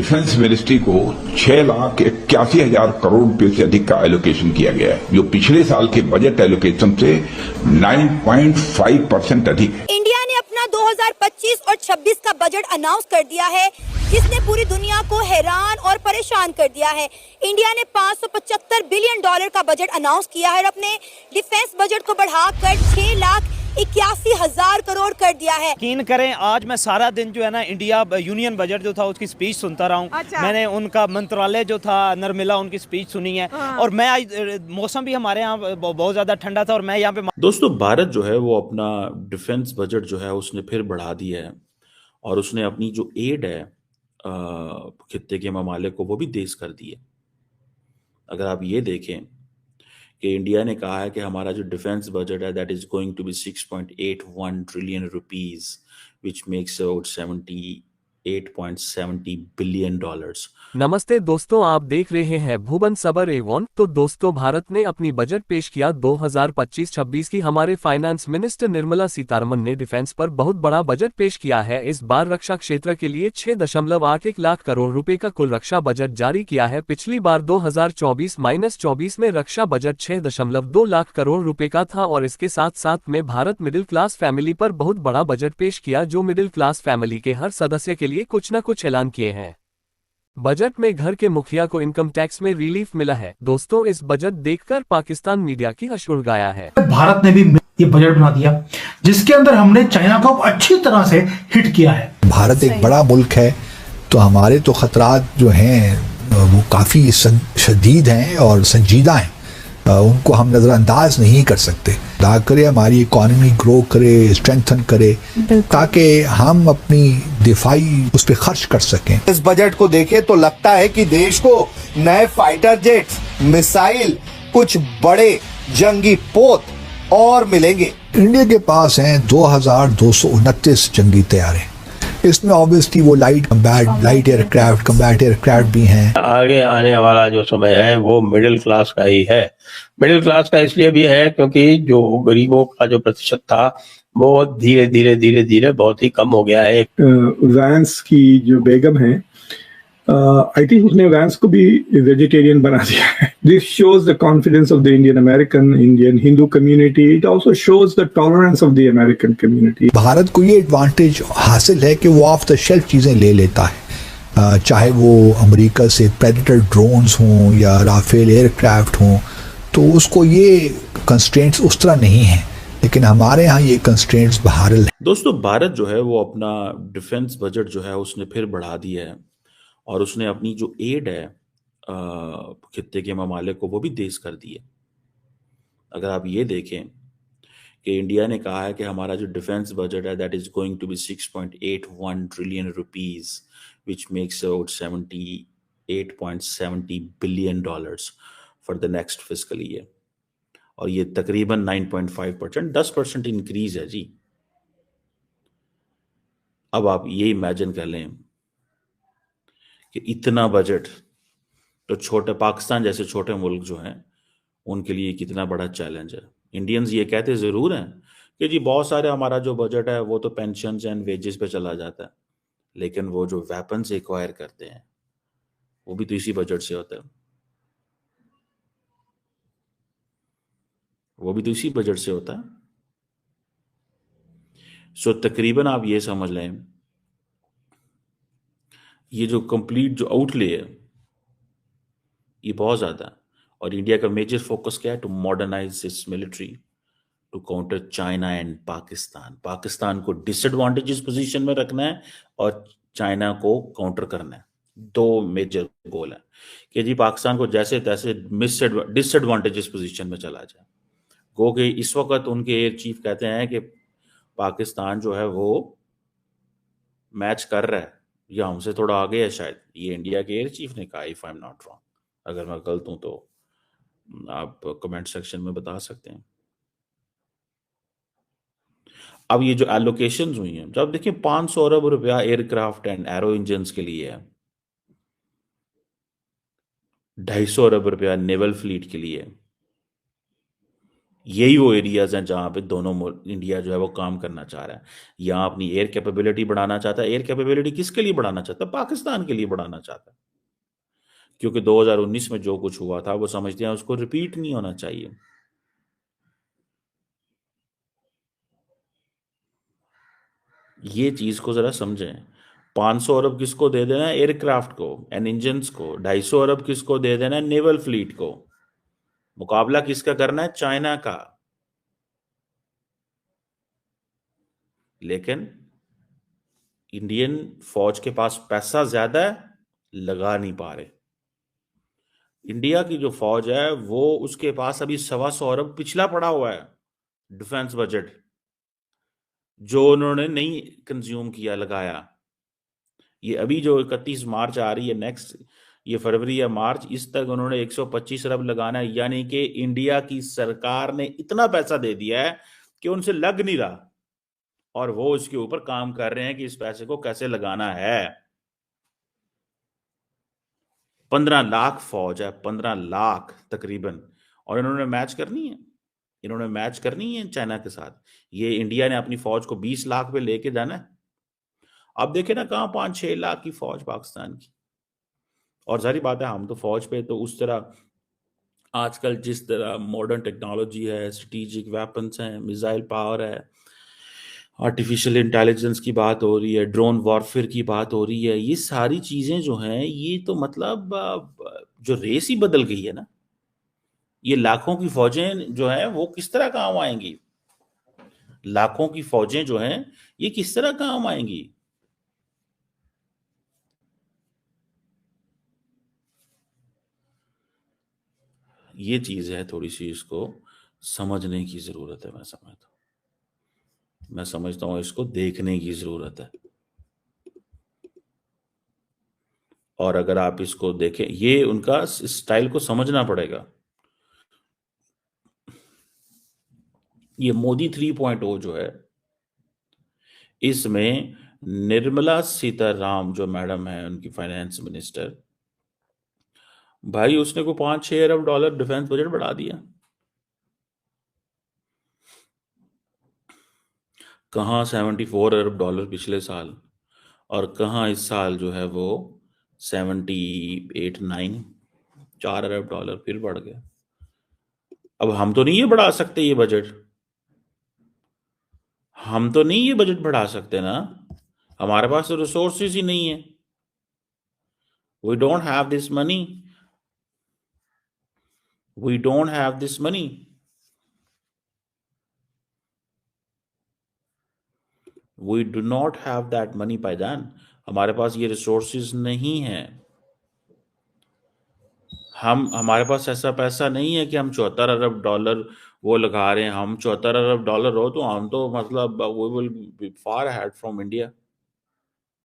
Defence ministry को 6,81,000 करोड़ रुपए से अधिक का एलोकेशन किया गया है, जो पिछले साल के बजट एलोकेशन से 9.5% अधिक है। इंडिया ने अपना 2025 और 26 का बजट अनाउंस कर दिया है, जिसने पूरी दुनिया को हैरान और परेशान कर दिया है। इंडिया ने $575 बिलियन का बजट अनाउंस किया है और अपने डिफेंस बजट को बढ़ाकर 6,81,000 करोड़ कर दिया है। यकीन करें, आज मैं सारा दिन जो है ना इंडिया यूनियन बजट जो था उसकी स्पीच सुनता रहा हूँ। अच्छा। मैंने उनका मंत्रालय जो था नर्मला उनकी स्पीच सुनी है। और मैं आज मौसम भी हमारे यहाँ बहुत ज्यादा ठंडा था और मैं यहाँ पे दोस्तों, भारत जो है वो अपना डिफेंस बजट जो है उसने फिर बढ़ा दिया है और उसने अपनी जो एड है खित्ते के ममालिक को वो भी तेज कर दी है। अगर आप ये देखें कि इंडिया ने कहा है कि हमारा जो डिफेंस बजट है that is going to be 6.81 trillion rupees which makes about 78.70 billion dollars. नमस्ते दोस्तों, आप देख रहे हैं भुवन सबर एवं। तो दोस्तों, भारत ने अपनी बजट पेश किया 2025-26 की। हमारे फाइनेंस मिनिस्टर निर्मला सीतारमण ने डिफेंस पर बहुत बड़ा बजट पेश किया है। इस बार रक्षा क्षेत्र के लिए 6.81 लाख करोड़ रुपए का कुल रक्षा बजट जारी किया है। पिछली बार 2024-24 में रक्षा बजट 6.2 लाख करोड़ रुपए का था और इसके साथ साथ में भारत मिडिल क्लास फैमिली पर बहुत बड़ा बजट पेश किया, जो मिडिल क्लास फैमिली के हर सदस्य के लिए कुछ न कुछ ऐलान किए हैं। बजट में घर के मुखिया को इनकम टैक्स में रिलीफ मिला है। दोस्तों, इस बजट देखकर पाकिस्तान मीडिया की हंसी उड़ गया है। भारत ने भी ये बजट बना दिया जिसके अंदर हमने चाइना को अच्छी तरह से हिट किया है। भारत एक बड़ा मुल्क है, तो हमारे तो खतरात जो हैं वो काफी शदीद हैं और संजीदा हैं। उनको हम नजरअंदाज नहीं कर सकते। खुदा करे हमारी इकोनॉमी ग्रो करे, स्ट्रेंथन करे, ताकि हम अपनी दिफाई उस पर खर्च कर सकें। इस बजट को देखें तो लगता है कि देश को नए फाइटर जेट्स, मिसाइल, कुछ बड़े जंगी पोत और मिलेंगे। इंडिया के पास हैं 2,229 जंगी तैयारे। इसमें ऑब्वियसली वो लाइट एयरक्राफ्ट भी हैं। आगे आने वाला जो समय है वो मिडिल क्लास का ही है। मिडिल क्लास का इसलिए भी है क्योंकि जो गरीबों का जो प्रतिशत था वो धीरे धीरे बहुत ही कम हो गया है। वैंस की जो बेगम है, आई थिंक उसने वैंस को भी वेजिटेरियन बना दिया है। This shows the confidence of the Indian American, Indian Hindu community. It also shows the tolerance of the American community. Bharat को ये एडवांटेज हासिल है कि वो ऑफ द शेल्फ चीजें ले लेता है, चाहे वो अमेरिका से प्रेडेटर ड्रोन्स हों या राफेल एयरक्राफ्ट हों, तो उसको ये कंस्ट्रेंट्स उस तरह नहीं है। लेकिन हमारे यहाँ ये कंस्ट्रेंट्स बहरहाल है। दोस्तों, भारत जो है वो अपना डिफेंस बजट जो है उसने फिर बढ़ा दिया है और उसने अपनी जो एड है खित्ते के ममालिक को वो भी तेज कर दी है। अगर आप ये देखें कि इंडिया ने कहा है कि हमारा जो डिफेंस बजट है that is going to be 6.81 trillion rupees which makes about 78.70 billion dollars for the next fiscal year, और ये तकरीबन 9.5%, 10% इंक्रीज है जी। अब आप ये इमेजिन कर लें कि इतना बजट तो छोटे पाकिस्तान जैसे छोटे मुल्क जो हैं उनके लिए कितना बड़ा चैलेंज है। इंडियंस ये कहते जरूर हैं कि जी बहुत सारे हमारा जो बजट है वो तो पेंशन्स एंड वेजेस पे चला जाता है, लेकिन वो जो वेपन्स एक्वायर करते हैं वो भी तो इसी बजट से होता है। वो भी तो इसी बजट से होता है। सो तकरीबन आप ये समझ लें, ये जो कंप्लीट जो आउटले है ये बहुत ज्यादा है। और इंडिया का मेजर फोकस क्या है? To modernise its military to counter China and Pakistan. Pakistan को डिसएडवांटेजेस पोजीशन में रखना है और चाइना को काउंटर करना है। दो मेजर गोल है कि जी पाकिस्तान को जैसे तैसे डिसएडवांटेजेस पोजीशन में चला जाए। गो कि इस वक्त उनके एयर चीफ कहते हैं कि पाकिस्तान जो है वो मैच कर रहा है या हमसे थोड़ा आगे है शायद। ये इंडिया के एयर चीफ ने कहा, if I am not wrong. अगर मैं गलत हूं तो आप कमेंट सेक्शन में बता सकते हैं। अब ये जो एलोकेशंस हुई हैं, जब देखिए 500 अरब रुपया एयरक्राफ्ट एंड एरो इंजन के लिए है, 250 अरब रुपया नेवल फ्लीट के लिए, यही वो एरियाज हैं जहां पे इंडिया जो है वो काम करना चाह रहा है। यहाँ अपनी एयर कैपेबिलिटी बढ़ाना चाहता है। एयर कैपेबिलिटी किसके लिए बढ़ाना चाहता है? पाकिस्तान के लिए बढ़ाना चाहता है, क्योंकि 2019 में जो कुछ हुआ था वो समझते हैं उसको रिपीट नहीं होना चाहिए। ये चीज को जरा समझें। 500 अरब किसको दे देना है? एयरक्राफ्ट को एंड इंजन्स को। 250 अरब किसको दे देना है? नेवल फ्लीट को। मुकाबला किसका करना है? चाइना का। लेकिन इंडियन फौज के पास पैसा ज्यादा है, लगा नहीं पा रहे। इंडिया की जो फौज है वो उसके पास अभी 125 अरब पिछला पड़ा हुआ है डिफेंस बजट, जो उन्होंने नहीं कंज्यूम किया, लगाया। ये अभी जो 31 मार्च आ रही है, नेक्स्ट ये फरवरी या मार्च, इस तक उन्होंने 125 अरब लगाना है। यानी कि इंडिया की सरकार ने इतना पैसा दे दिया है कि उनसे लग नहीं रहा, और वो इसके ऊपर काम कर रहे हैं कि इस पैसे को कैसे लगाना है। 15 लाख फौज है, 15 लाख तकरीबन, और इन्होंने मैच करनी है। इन्होंने मैच करनी है चाइना के साथ। ये इंडिया ने अपनी फौज को 20 लाख पे लेके जाना है। अब देखे ना, कहां 5-6 लाख की फौज पाकिस्तान की। और सारी बात है, हम तो फौज पे तो उस तरह आजकल जिस तरह मॉडर्न टेक्नोलॉजी है, स्ट्रेटेजिक वेपन्स हैं, मिसाइल पावर है, आर्टिफिशियल इंटेलिजेंस की बात हो रही है, ड्रोन वॉरफेयर की बात हो रही है, ये सारी चीजें जो हैं, ये तो मतलब जो रेस ही बदल गई है ना। ये लाखों की फौजें जो हैं वो किस तरह काम आएंगी? लाखों की फौजें जो हैं ये किस तरह काम आएंगी? ये चीज है, थोड़ी सी इसको समझने की जरूरत है। मैं समझता हूं इसको देखने की जरूरत है। और अगर आप इसको देखें, ये उनका स्टाइल को समझना पड़ेगा। ये मोदी 3.0 जो है, इसमें निर्मला सीताराम जो मैडम है, उनकी फाइनेंस मिनिस्टर, भाई उसने को 5-6 अरब डॉलर डिफेंस बजट बढ़ा दिया। कहाँ 74 अरब डॉलर पिछले साल, और कहाँ इस साल जो है वो 78-9, 4 अरब डॉलर फिर बढ़ गया। अब हम तो नहीं ये बढ़ा सकते ये बजट, हम तो नहीं ये बजट बढ़ा सकते ना। हमारे पास तो रिसोर्सेज ही नहीं है। We don't have this money, we don't have this money. We do not have that money पायदान। हमारे पास ये रिसोर्सेज नहीं है। हमारे पास ऐसा पैसा नहीं है कि हम 74 अरब डॉलर वो लगा रहे हैं। हम 74 अरब डॉलर हो तो हम तो मतलब we will be far ahead from India.